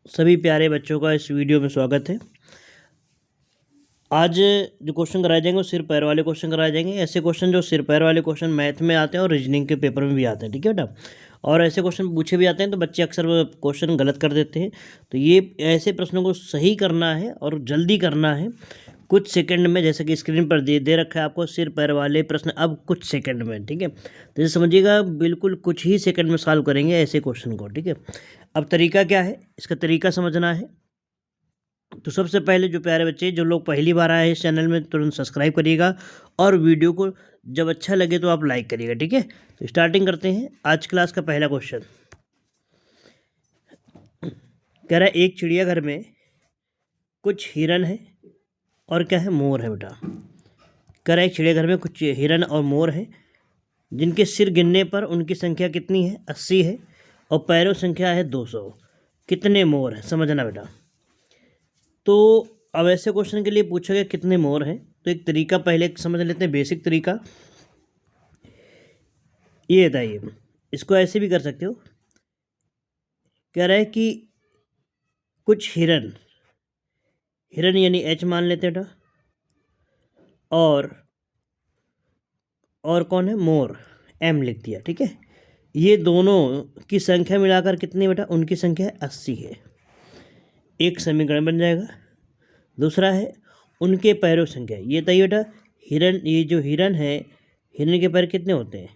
सभी प्यारे बच्चों का इस वीडियो में स्वागत है। आज जो क्वेश्चन कराए जाएंगे वो सिर पैर वाले क्वेश्चन कराए जाएंगे। ऐसे क्वेश्चन जो सिर पैर वाले क्वेश्चन मैथ में आते हैं और रीजनिंग के पेपर में भी आते हैं, ठीक है बेटा। और ऐसे क्वेश्चन पूछे भी आते हैं तो बच्चे अक्सर वो क्वेश्चन गलत कर देते हैं। तो ये ऐसे प्रश्नों को सही करना है और जल्दी करना है कुछ सेकंड में, जैसे कि स्क्रीन पर दे रखा है आपको सिर पैर वाले प्रश्न अब कुछ सेकंड में, ठीक है। तो ये समझिएगा, बिल्कुल कुछ ही सेकंड में सॉल्व करेंगे ऐसे क्वेश्चन को, ठीक है। अब तरीका क्या है, इसका तरीका समझना है। तो सबसे पहले जो प्यारे बच्चे जो लोग पहली बार आए हैं इस चैनल में, तुरंत सब्सक्राइब करिएगा और वीडियो को जब अच्छा लगे तो आप लाइक करिएगा, ठीक है। तो स्टार्टिंग करते हैं आज क्लास का पहला क्वेश्चन। कह रहा है एक चिड़ियाघर में कुछ हिरन है और क्या है, मोर है बेटा। कह रहा है एक चिड़ियाघर में कुछ हिरन और मोर है जिनके सिर गिनने पर उनकी संख्या कितनी है, 80 है, और पैरों संख्या है 200। कितने मोर हैं, समझना बेटा। तो अब ऐसे क्वेश्चन के लिए पूछा गया कितने मोर हैं, तो एक तरीका पहले समझ लेते हैं, बेसिक तरीका। ये बताइए, इसको ऐसे भी कर सकते हो। कह रहा है कि कुछ हिरन, हिरन यानी एच मान लेते बेटा, और कौन है, मोर, एम लिख दिया, ठीक है। ये दोनों की संख्या मिलाकर कितनी बेटा, उनकी संख्या 80 है। एक समीकरण बन जाएगा। दूसरा है उनके पैरों की संख्या। ये बताइए बेटा, हिरन, ये जो हिरन है, हिरन के पैर कितने होते हैं,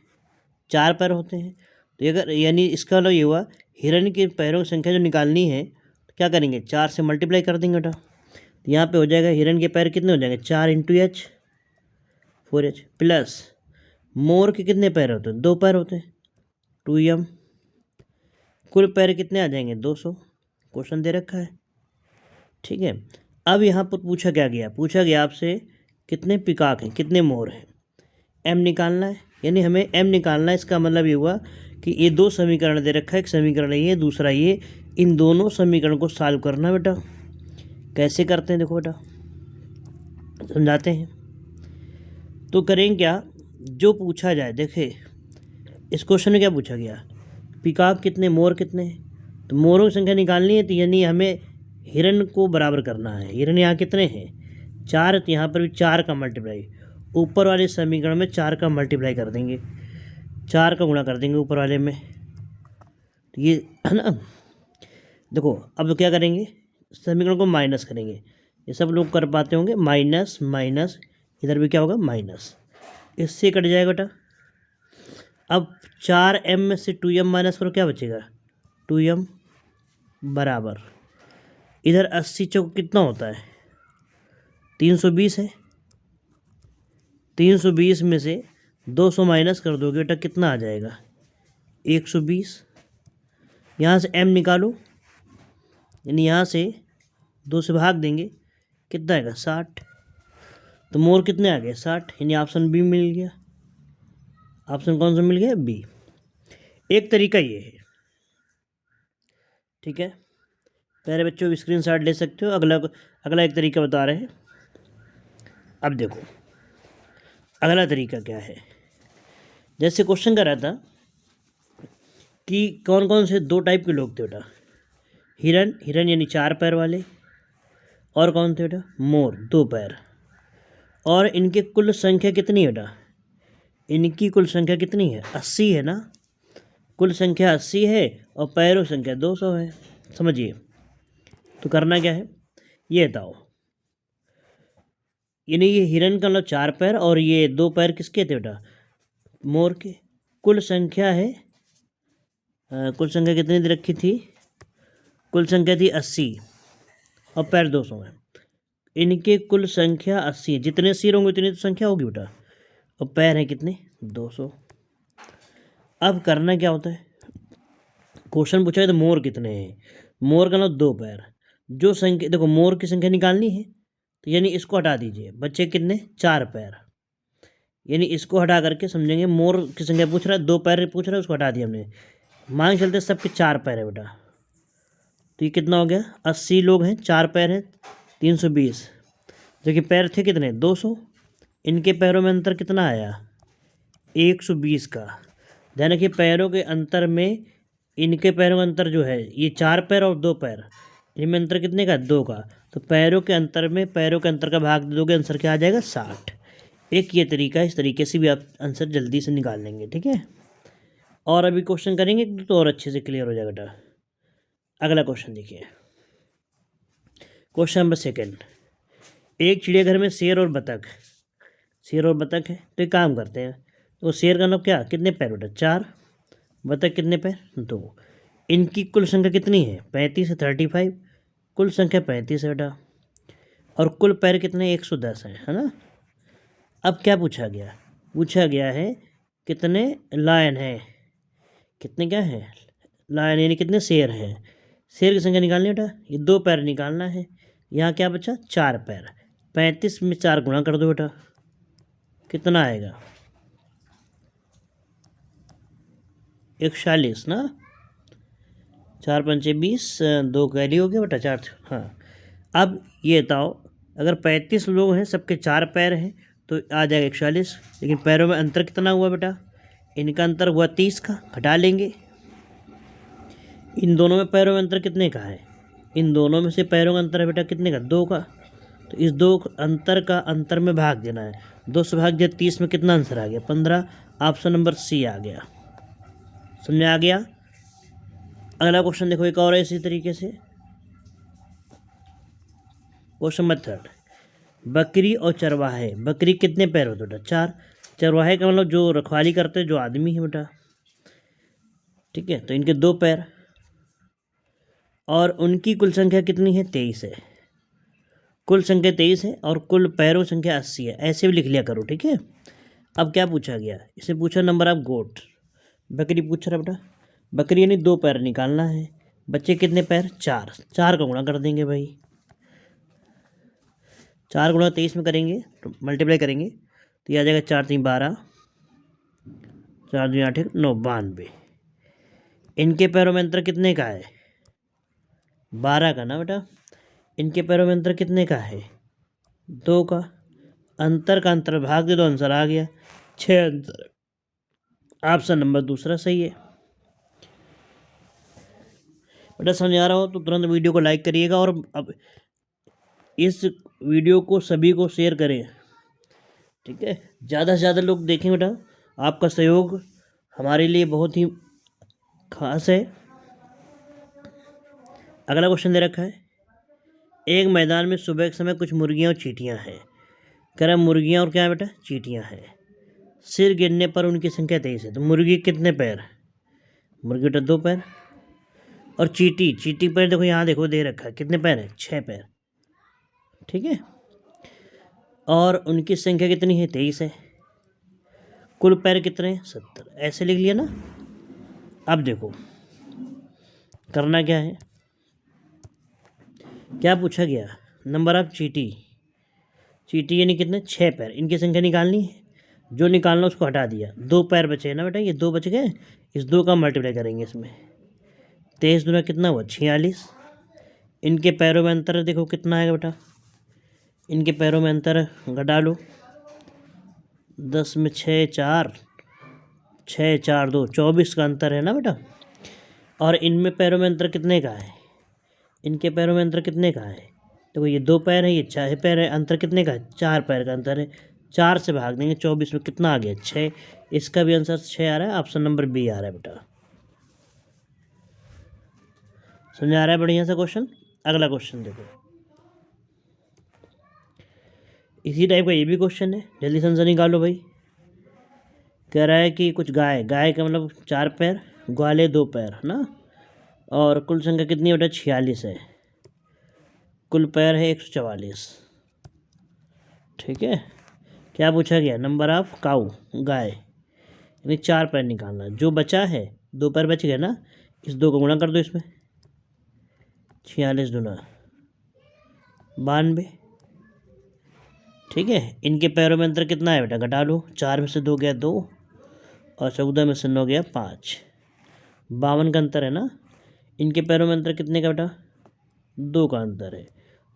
4 पैर होते हैं। तो अगर यानी इसका मतलब ये हुआ हिरन के पैरों की संख्या जो निकालनी है तो क्या करेंगे, 4 से मल्टीप्लाई कर देंगे बेटा। तो यहाँ पे हो जाएगा हिरन के पैर कितने हो जाएंगे, 4 इंटू एच 4h, प्लस मोर के कितने पैर होते हैं, 2 पैर होते हैं, 2m। कुल पैर कितने आ जाएंगे, 200। क्वेश्चन दे रखा है, ठीक है। अब यहाँ पर पूछा क्या गया, पूछा गया आपसे कितने पिकॉक हैं, कितने मोर हैं, एम निकालना है। यानी हमें एम निकालना है। इसका मतलब ये हुआ कि ये दो समीकरण दे रखा है, एक समीकरण ये, दूसरा ये, इन दोनों समीकरण को सॉल्व करना बेटा। कैसे करते हैं देखो बेटा, समझाते हैं। तो करेंगे क्या, जो पूछा जाए, देखे इस क्वेश्चन में क्या पूछा गया, पिकॉक कितने, मोर कितने हैं। तो मोरों की संख्या निकालनी है, तो यानी हमें हिरन को बराबर करना है। हिरन यहाँ कितने हैं, 4, तो यहाँ पर भी 4 का मल्टीप्लाई, ऊपर वाले समीकरण में 4 का मल्टीप्लाई कर देंगे, 4 का गुणा कर देंगे ऊपर वाले में। तो ये है ना। देखो अब क्या करेंगे, समीकरण को माइनस करेंगे। ये सब लोग कर पाते होंगे, माइनस माइनस, इधर भी क्या होगा, माइनस, इससे कट जाएगा बेटा। अब 4m में से 2m माइनस करो, क्या बचेगा, 2m बराबर, इधर 80 चौक कितना होता है, 320 है। 320 में से 200 माइनस कर दोगे बेटा, कितना आ जाएगा, 120। यहाँ से m निकालो, यानी यहाँ से 2 से भाग देंगे, कितना आएगा, 60। तो मोर कितने आ गए, 60, यानी ऑप्शन बी मिल गया। ऑप्शन कौन सा मिल गया, बी। एक तरीका ये है, ठीक है। प्यारे बच्चों स्क्रीनशॉट ले सकते हो। अगला एक तरीका बता रहे हैं। अब देखो अगला तरीका क्या है। जैसे क्वेश्चन कर रहा था कि कौन कौन से 2 टाइप के लोग थे बेटा, हिरन, हिरन यानी 4 पैर वाले, और कौन थे बेटा, मोर, 2 पैर। और इनकी कुल संख्या कितनी है बेटा, इनकी कुल संख्या कितनी है, 80 है ना। कुल संख्या 80 है और पैरों संख्या 200 है, समझिए। तो करना क्या है, ये बताओ। यानी ये हिरन का मतलब 4 पैर और ये 2 पैर किसके थे बेटा, मोर के। कुल संख्या है, कुल संख्या कितनी दे रखी थी, कुल संख्या थी 80 और पैर 200 है। इनके कुल संख्या 80 है, जितने सिर होंगे उतनी तो संख्या होगी बेटा, और पैर हैं कितने, 200। अब करना क्या होता है, क्वेश्चन पूछा है तो मोर कितने हैं, मोर का मतलब 2 पैर। जो संख्या, देखो मोर की संख्या निकालनी है, तो यानी इसको हटा दीजिए, बच्चे कितने, 4 पैर। यानी इसको हटा करके समझेंगे, मोर की संख्या पूछ रहा है, 2 पैर पूछ रहा है, उसको हटा दिया हमने, मान चलते सबके 4 पैर है बेटा। तो ये कितना हो गया, 80 लोग हैं, 4 पैर हैं, 320। जो कि पैर थे कितने, 200। इनके पैरों में अंतर कितना आया, 120 का। ध्यान रखिए पैरों के अंतर में इनके पैरों का अंतर जो है, ये 4 पैर और 2 पैर, इनमें अंतर कितने का? 2 का। तो पैरों के अंतर का भाग दे दोगे, आंसर क्या आ जाएगा? 60। एक ये तरीका है, इस तरीके से भी आप आंसर जल्दी से निकाल लेंगे, ठीक है। और अभी क्वेश्चन करेंगे तो और अच्छे से क्लियर हो जाएगा बेटा। अगला क्वेश्चन देखिए, क्वेश्चन नंबर 2। एक चिड़ियाघर में शेर और बतख है। तो एक काम करते हैं, तो शेर का नाम क्या, कितने पैर बेटा? 4। बतख कितने पैर? 2। इनकी कुल संख्या कितनी है? 35 है, 35। कुल संख्या 35 है बेटा, और कुल पैर कितने? 110 है ना। अब क्या पूछा गया? पूछा गया है कितने लायन हैं, कितने क्या है लायन, यानी कितने शेर हैं। शेर की संख्या निकालनी है बेटा, ये 2 पैर निकालना है। यहाँ क्या बचा? 4 पैर। 35 में 4 गुणा कर दो बेटा, कितना आएगा? 140 ना। 4 पंचे 20, 2 कैरी हो गया बेटा, 4। हाँ, अब ये बताओ, अगर 35 लोग हैं, सबके 4 पैर हैं, तो आ जाएगा 140। लेकिन पैरों में अंतर कितना हुआ बेटा? इनका अंतर हुआ 30 का, घटा लेंगे। इन दोनों में पैरों में अंतर कितने का है? इन दोनों में से पैरों का अंतर है बेटा कितने का? 2 का। तो इस 2 अंतर का अंतर में भाग देना है। 2 से भाग दिया 30 में, कितना आंसर आ गया? 15। ऑप्शन नंबर सी आ गया। समझ आ गया? अगला क्वेश्चन देखो, एक और है इसी तरीके से। Question number 3। बकरी और चरवाहे, बकरी कितने पैर होते बेटा? 4। चरवाहे का मतलब जो रखवाली करते हैं, जो आदमी है बेटा, ठीक है। तो इनके 2 पैर, और उनकी कुल संख्या कितनी है? 23 है। कुल संख्या 23 है और कुल पैरों संख्या 80 है, ऐसे भी लिख लिया करो, ठीक है। अब क्या पूछा गया? इसे पूछा नंबर ऑफ गोट, बकरी पूछ रहा बेटा। बकरी यानी 2 पैर निकालना है। बच्चे कितने पैर? 4। 4 का गुणा कर देंगे भाई, 4 गुणा 23 में करेंगे तो मल्टीप्लाई करेंगे तो ये आ जाएगा 4 3 12, 4 2 8 9, 92। इनके पैरों में अंतर कितने का है? 12 का ना बेटा। इनके पैरों में अंतर कितने का है? 2 का। अंतर का अंतर भाग दे दो, आंसर आ गया 6 अंतर। ऑप्शन नंबर दूसरा सही है बेटा। समझ आ रहा हो तो तुरंत वीडियो को लाइक करिएगा, और अब इस वीडियो को सभी को शेयर करें, ठीक है। ज़्यादा से ज़्यादा लोग देखें बेटा, आपका सहयोग हमारे लिए बहुत ही खास है। अगला क्वेश्चन दे रखा है, एक मैदान में सुबह के समय कुछ मुर्गियाँ और चींटियाँ हैं। कह रहा है मुर्गियाँ और क्या है बेटा? चींटियाँ हैं। सिर गिरने पर उनकी संख्या 23 है। तो मुर्गी कितने पैर? मुर्गी बेटा 2 पैर। और चींटी पैर देखो, यहाँ देखो दे रखा है, कितने पैर है? 6 पैर, ठीक है। और उनकी संख्या कितनी है? 23 है। कुल पैर कितने हैं? 70। ऐसे लिख लिया ना। अब देखो करना क्या है, क्या पूछा गया? नंबर ऑफ चींटी यानी कितने? 6 पैर। इनकी संख्या निकालनी है, जो निकालना उसको हटा दिया। 2 पैर बचे हैं ना बेटा, ये 2 बच गए। इस 2 का मल्टीप्लाई करेंगे इसमें, 23 दूना कितना हुआ? 46। इनके पैरों में अंतर देखो कितना आएगा बेटा? इनके पैरों में अंतर घटा लो, 10 में 6 4, 6 4 2, 24 का अंतर है ना बेटा। और इनमें पैरों में अंतर कितने का है? इनके पैरों में अंतर कितने का है? देखो ये 2 पैर है, ये 6 पैर है, अंतर कितने का है? 4 पैर का अंतर है। 4 से भाग देंगे, 24 में कितना आ गया? 6। इसका भी आंसर 6 आ रहा है, ऑप्शन नंबर बी आ रहा है बेटा। समझ आ रहा है बढ़िया सा क्वेश्चन। अगला क्वेश्चन देखो, इसी टाइप का ये भी क्वेश्चन है, जल्दी से आंसर निकालो भाई। कह रहा है कि कुछ गाय का मतलब 4 पैर, ग्वाले 2 पैर है ना। और कुल संख्या कितनी है बेटा? 46 है। कुल पैर है 144, ठीक है। क्या पूछा गया? नंबर ऑफ काऊ, गाय, यानी 4 पैर निकालना। जो बचा है 2 पैर बच गए ना, इस 2 को गुणा कर दो इसमें, 46 दूना 92, ठीक है। इनके पैरों में अंतर कितना है बेटा? घटा लो, 4 में से 2 गया 2, और 14 में से 9 गया 5, 52 का अंतर है ना। इनके पैरों में अंतर कितने का बेटा? 2 का अंतर है।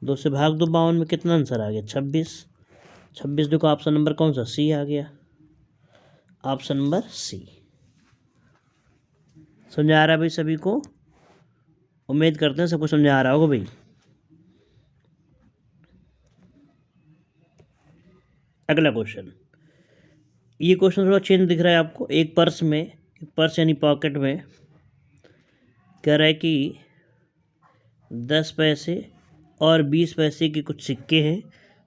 2 से भाग दो, 52 में कितना आंसर आ गया? 26। 26 देखो ऑप्शन नंबर कौन सा? सी आ गया, ऑप्शन नंबर सी। समझ आ रहा है भाई सभी को? उम्मीद करते हैं सबको समझ आ रहा होगा भाई। अगला क्वेश्चन, ये क्वेश्चन थोड़ा चेंज दिख रहा है आपको। एक पर्स में, पर्स यानी पॉकेट में, कह रहा है कि 10 पैसे और 20 पैसे के कुछ सिक्के हैं।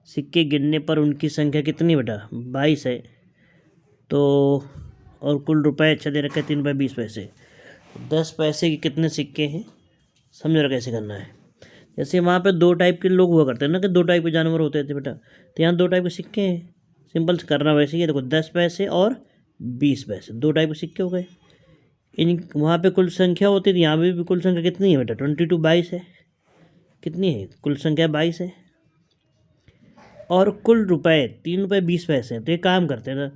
सिक्के गिनने पर उनकी संख्या कितनी बेटा? 22 है। तो और कुल रुपए अच्छा दे रखे 3 रुपये 20 पैसे। 10 पैसे के कितने सिक्के हैं, समझ रहा कैसे करना है। जैसे वहाँ पे 2 टाइप के लोग हुआ करते हैं ना, कि 2 टाइप के जानवर होते थे बेटा, तो यहाँ 2 टाइप के सिक्के हैं। सिंपल से करना वैसे ही है। देखो 10 पैसे और 20 पैसे 2 टाइप के सिक्के हो गए। इन वहाँ पे कुल संख्या होती थी, यहाँ भी कुल संख्या कितनी है बेटा? 22 22 है। कितनी है कुल संख्या? 22 है। और कुल रुपए 3 रुपये 20 पैसे हैं। तो ये काम करते हैं ना,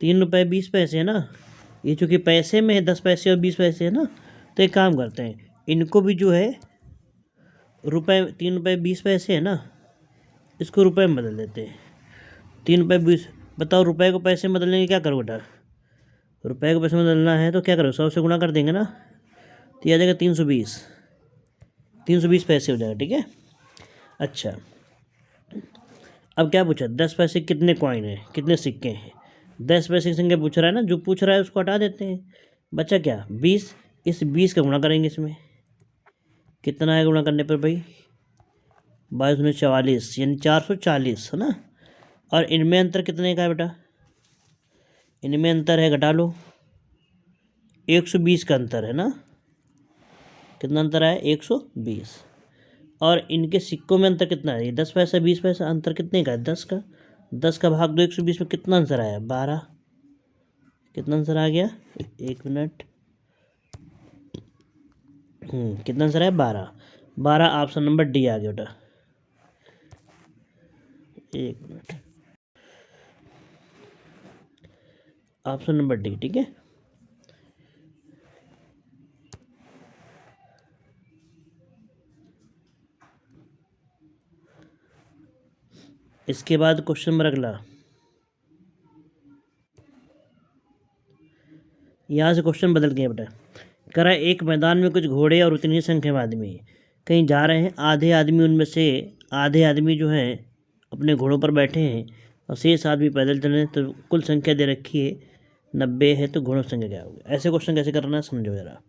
3 रुपये 20 पैसे है ना, ये चूँकि पैसे में है, 10 पैसे और 20 पैसे है ना, तो एक काम करते हैं, इनको भी जो है रुपए 3 रुपये 20 पैसे है ना, इसको रुपए में बदल देते हैं। 3 रुपये 20, बताओ रुपए को पैसे में बदलने के क्या करो बेटा? रुपए को पैसे में बदलना है तो क्या करो? 100 से गुणा कर देंगे ना, तो ये आ जाएगा 320 पैसे हो जाएगा। ठीक है। अच्छा, अब क्या पूछा? 10 पैसे कितने कॉइन हैं, कितने सिक्के हैं? 10 पैसे की संख्या पूछ रहा है ना, जो पूछ रहा है उसको हटा देते हैं। बचा क्या? 20। इस 20 का गुणा करेंगे इसमें। कितना है गुणा करने पर भाई? 22×44 यानी 440 है ना। और इनमें अंतर कितने का है बेटा? इनमें अंतर है, घटा लो, 120 का अंतर है ना। कितना अंतर है? 120। और इनके सिक्कों में अंतर कितना है? ये 10 पैसा 20 पैसा, अंतर कितने का है? 10 का। 10 का भाग दो 120 में, कितना आंसर आया? 12। कितना आंसर आ गया? 1 मिनट। कितना आंसर है? 12। 12 ऑप्शन नंबर डी आ गया बेटा। 1 मिनट, ऑप्शन नंबर डी। ठीक है। इसके बाद क्वेश्चन नंबर अगला, यहाँ से क्वेश्चन बदल गया बेटा। कह रहा है एक मैदान में कुछ घोड़े और उतनी संख्या में आदमी कहीं जा रहे हैं। आधे आदमी उनमें से आधे आदमी जो हैं अपने घोड़ों पर बैठे हैं और शेष आदमी पैदल चल रहे हैं। तो कुल संख्या दे रखी है 90 है, तो घोड़ों की संख्या क्या होगी? ऐसे क्वेश्चन कैसे करना है समझो जरा।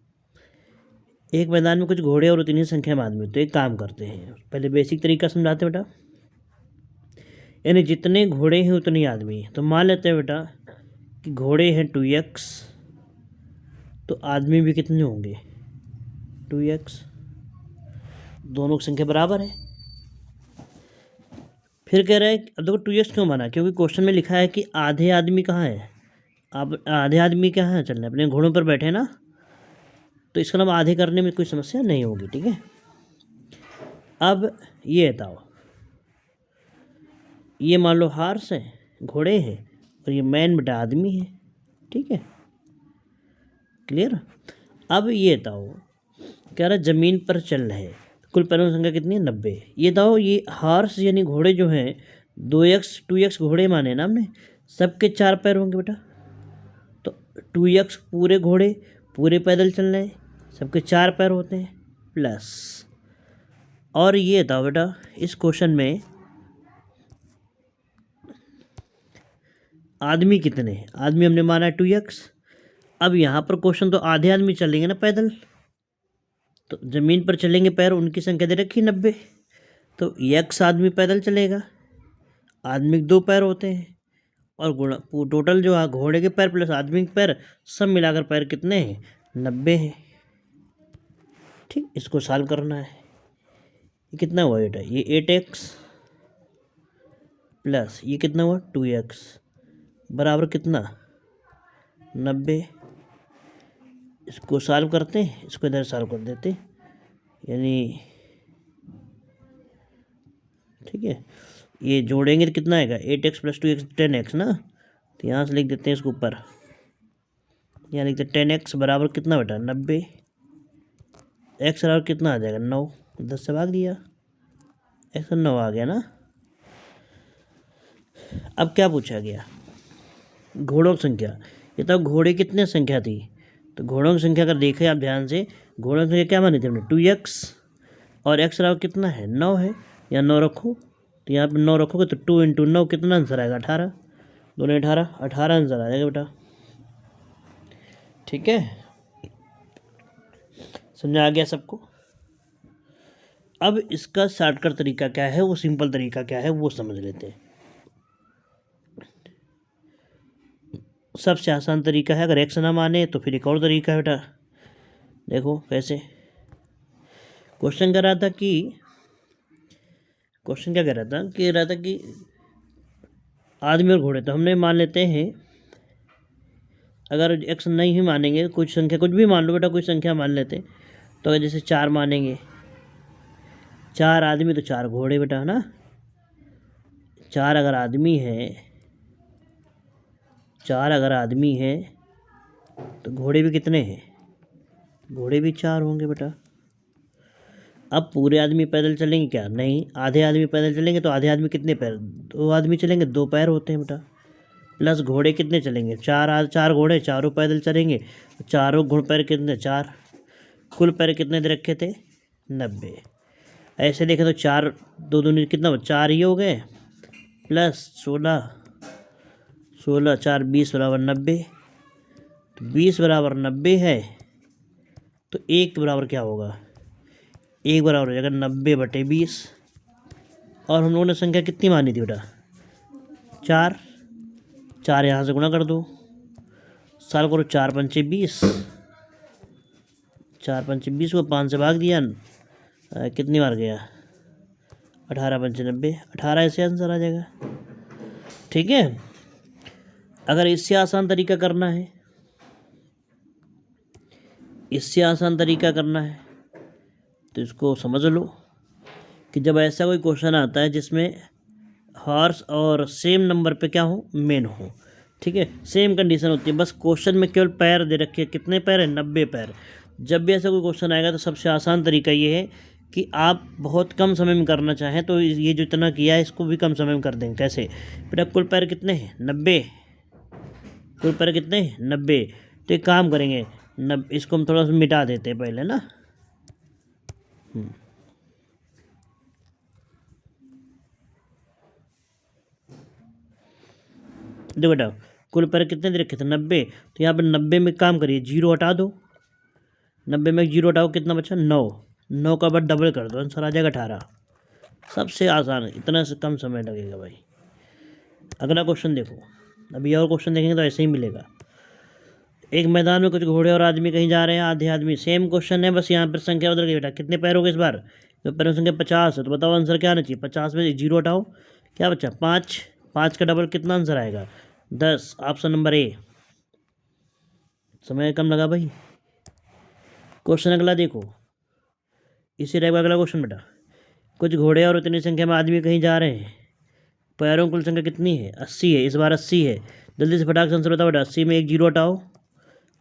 एक मैदान में कुछ घोड़े और उतनी संख्या में आदमी, तो एक काम करते हैं, पहले बेसिक तरीका समझाते बेटा। यानी जितने घोड़े हैं उतने आदमी हैं। तो मान लेते हैं बेटा कि घोड़े हैं 2x, तो आदमी भी कितने होंगे? 2x। दोनों की संख्या बराबर है। फिर कह रहा है, अब देखो 2x क्यों माना? क्योंकि क्वेश्चन में लिखा है कि आधे आदमी कहाँ है। अब आधे आदमी कहाँ है? चलने अपने घोड़ों पर बैठे ना, तो इसका नाम आधे करने में कोई समस्या नहीं होगी। ठीक है। अब ये बताओ, ये मान लो हार्स है, घोड़े हैं, और ये मैन बेटा आदमी है। ठीक है, क्लियर। अब ये बताओ, कह रहा ज़मीन पर चल रहे हैं, कुल पैरों की संख्या कितनी है? 90। ये बताओ, ये हार्स यानी घोड़े जो हैं 2x घोड़े माने ना हमने, सबके 4 पैर होंगे बेटा। तो 2x पूरे घोड़े पूरे पैदल चल रहे हैं, सबके 4 पैर होते हैं, प्लस। और ये बताओ बेटा, इस क्वेश्चन में आदमी कितने हैं? आदमी हमने माना है 2x। अब यहाँ पर क्वेश्चन तो आधे आदमी चलेंगे ना पैदल, तो ज़मीन पर चलेंगे पैर, उनकी संख्या दे रखी 90। तो x आदमी पैदल चलेगा, आदमी के 2 पैर होते हैं, और गुणा टोटल जो है घोड़े के पैर प्लस आदमी के पैर, सब मिलाकर पैर कितने हैं? 90 हैं। ठीक, इसको सॉल्व करना है। ये कितना हुआ बेटा? ये 8x प्लस ये कितना हुआ? 2x बराबर कितना? 90। इसको सॉल्व करते हैं, इसको इधर सॉल्व कर देते, यानी ठीक है, ये जोड़ेंगे तो कितना आएगा? 8x + 2x 10x ना। तो यहाँ से लिख देते हैं इसको ऊपर, यहाँ लिखते 10x बराबर कितना बेटा? 90। x बराबर कितना आ जाएगा? 9। 10 से भाग दिया, x 9 आ गया ना। अब क्या पूछा गया? घोड़ों की संख्या। ये तो घोड़े कितने संख्या थी? तो घोड़ों की संख्या अगर देखें आप ध्यान से, घोड़ों की संख्या क्या मानी थी हमने 2x, और x बराबर कितना है 9 है, या 9 रखो, तो यहाँ पे 9 रखोगे तो 2 × 9 कितना आंसर आएगा 18, 2 × 18 आंसर आ जाएगा बेटा। ठीक है, समझा आ गया सबको। अब इसका शॉर्टकट तरीका क्या है, वो सिंपल तरीका क्या है वो समझ लेते हैं। सबसे आसान तरीका है, अगर x ना माने तो फिर एक और तरीका है बेटा। देखो कैसे क्वेश्चन क्या कह रहा था कि आदमी और घोड़े, तो हमने मान लेते हैं अगर x नहीं ही मानेंगे, कुछ संख्या कुछ भी मान लो बेटा, कुछ संख्या मान लेते हैं, तो अगर जैसे 4 मानेंगे, 4 आदमी तो 4 घोड़े बेटा, है ना। 4 अगर आदमी है तो घोड़े भी कितने हैं, घोड़े भी 4 होंगे बेटा। अब पूरे आदमी पैदल चलेंगे क्या, नहीं, आधे आदमी पैदल चलेंगे, तो आधे आदमी कितने पैर, 2 आदमी चलेंगे, 2 पैर होते हैं बेटा। प्लस घोड़े कितने चलेंगे, 4 घोड़े, चारों पैदल चलेंगे, चारों घोड़े पैर कितने 4, कुल पैर कितने दे रखे थे 90। ऐसे देखें तो 4 2 दूनी कितना 4 ही हो गए, प्लस 16 4 20 बराबर 90, तो 20 बराबर 90 है, तो 1 बराबर क्या होगा, 1 बराबर हो जाएगा 90/20। और हम लोगों ने संख्या कितनी मानी थी बेटा 4 यहाँ से गुणा कर दो, साल करो 4 × 5 = 20, 4 × 5 = 20 को 5 से भाग दिया, कितनी बार गया 18 × 5 = 90, 18 ऐसे आंसर आ जाएगा। ठीक है, अगर इससे आसान तरीका करना है तो इसको समझ लो कि जब ऐसा कोई क्वेश्चन आता है जिसमें हॉर्स और सेम नंबर पे क्या हो, मेन हो, ठीक है, सेम कंडीशन होती है, बस क्वेश्चन में केवल पैर दे रखे, कितने पैर है 90 पैर। जब भी ऐसा कोई क्वेश्चन आएगा तो सबसे आसान तरीका ये है कि आप बहुत कम समय में करना चाहें तो ये जो इतना किया है इसको भी कम समय में कर देंगे। कैसे बेटा, कुल पैर कितने हैं 90, कुल पैर कितने हैं 90, तो एक काम करेंगे इसको हम थोड़ा सा मिटा देते हैं पहले ना। देखो बेटा, कुल पैर कितने दे रखे थे 90, तो यहाँ पे 90 में काम करिए 0 हटा दो, 90 में 0 हटाओ, कितना बचा 9 का बाद डबल कर दो, आंसर आ जाएगा 18। सबसे आसान है, इतना से कम समय लगेगा भाई। अगला क्वेश्चन देखो, अभी और क्वेश्चन देखेंगे तो ऐसे ही मिलेगा। एक मैदान में कुछ घोड़े और आदमी कहीं जा रहे हैं, आधे आदमी, सेम क्वेश्चन है, बस यहाँ पर संख्या बदल गई बेटा। कितने पैर हो गए इस बार, तो पैरों की संख्या 50 है, तो बताओ आंसर क्या आना चाहिए, 50 में 0 हटाओ, क्या बचा 5 का डबल कितना आंसर आएगा 10, ऑप्शन नंबर ए। समय कम लगा भाई। क्वेश्चन अगला देखो, इसी टाइप का अगला क्वेश्चन बेटा, कुछ घोड़े और उतनी संख्या में आदमी कहीं जा रहे हैं, पैरों की कुल संख्या कितनी है 80 है, इस बार 80 है, जल्दी से फटाक से आंसर बताओ बेटा। 80 में 1 0 हटाओ,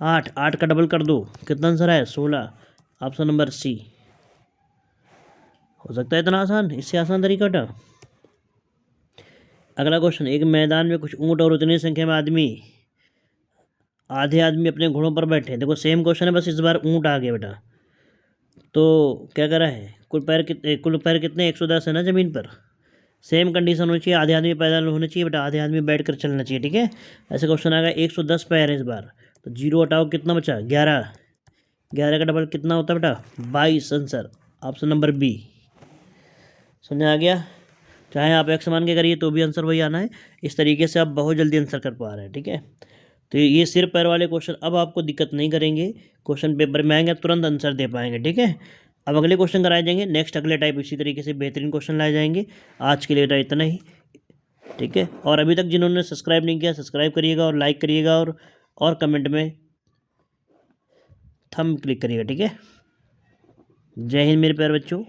8 का डबल कर दो, कितना आंसर आया 16, ऑप्शन नंबर सी। हो सकता है इतना आसान, इससे आसान तरीका बेटा। अगला क्वेश्चन, एक मैदान में कुछ ऊँट और उतनी संख्या में आदमी, आधे आदमी अपने घोड़ों पर बैठे। देखो सेम क्वेश्चन है, बस इस बार ऊँट आ गया बेटा। तो क्या करा है, कुल पैर कितने 110 है ना ज़मीन पर। सेम कंडीशन होनी चाहिए, आधे आदमी पैदल होने चाहिए बेटा, आधे आदमी बैठ कर चलना चाहिए। ठीक है, ऐसे क्वेश्चन आएगा 110 पैर है इस बार, तो 0 हटाओ, कितना बचा 11, 11 का डबल कितना होता है बेटा 22, आंसर ऑप्शन नंबर बी। समझ आ गया, चाहे आप x मान के करिए तो भी आंसर वही आना है। इस तरीके से आप बहुत जल्दी आंसर कर पा रहे हैं। ठीक है, तो ये सिर्फ पैर वाले क्वेश्चन अब आपको दिक्कत नहीं करेंगे, क्वेश्चन पेपर में आएंगे तुरंत आंसर दे पाएंगे। ठीक है, अब अगले क्वेश्चन कराए जाएंगे, नेक्स्ट अगले टाइप इसी तरीके से बेहतरीन क्वेश्चन लाए जाएंगे। आज के लिए बेटा इतना ही। ठीक है, और अभी तक जिन्होंने सब्सक्राइब नहीं किया सब्सक्राइब करिएगा और लाइक करिएगा और कमेंट में थंब क्लिक करिएगा। ठीक है, जय हिंद मेरे प्यारे बच्चों।